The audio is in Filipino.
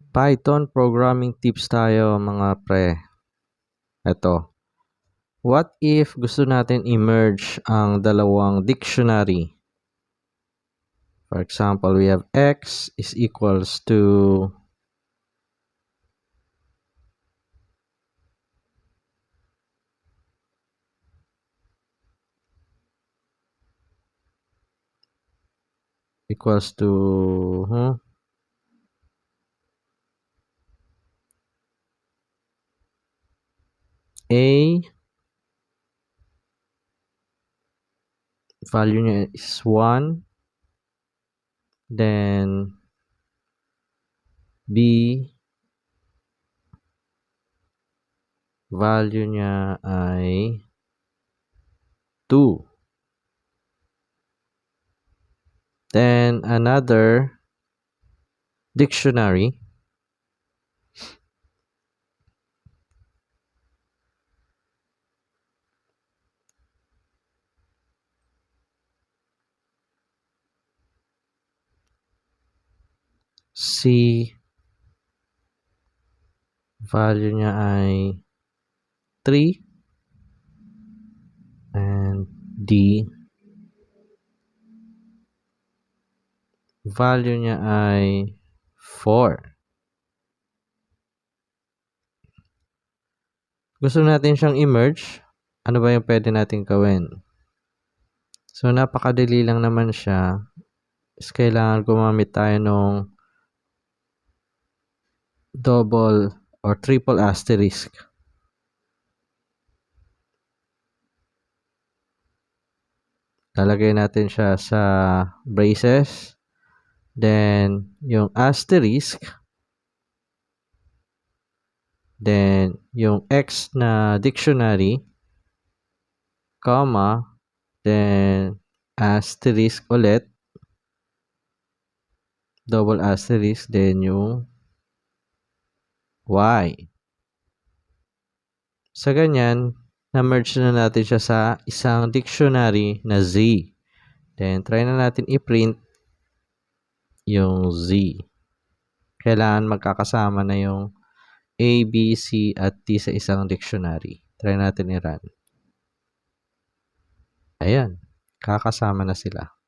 Python programming tips tayo mga pre. Ito. What if gusto natin i-merge ang dalawang dictionary? For example, we have x is equals to A, value niya is 1, then B, value niya ay 2. Then another dictionary C, value niya ay 3, and D, value niya ay 4. Gusto natin siyang i-merge. Ano ba yung pwede natin gawin? So, napakadali lang naman siya. Is kailangan gumamit tayo ng double or triple asterisk. Lalagay natin siya sa braces. Then, yung asterisk. Then, yung X na dictionary. Comma. Then, asterisk ulit. Double asterisk. Then, yung Y. Sa ganyan, na-merge na natin siya sa isang dictionary na Z. Then, try na natin i-print yung Z. Kailangan magkakasama na yung A, B, C, at T sa isang dictionary. Try natin i-run. Ayan. Kakasama na sila.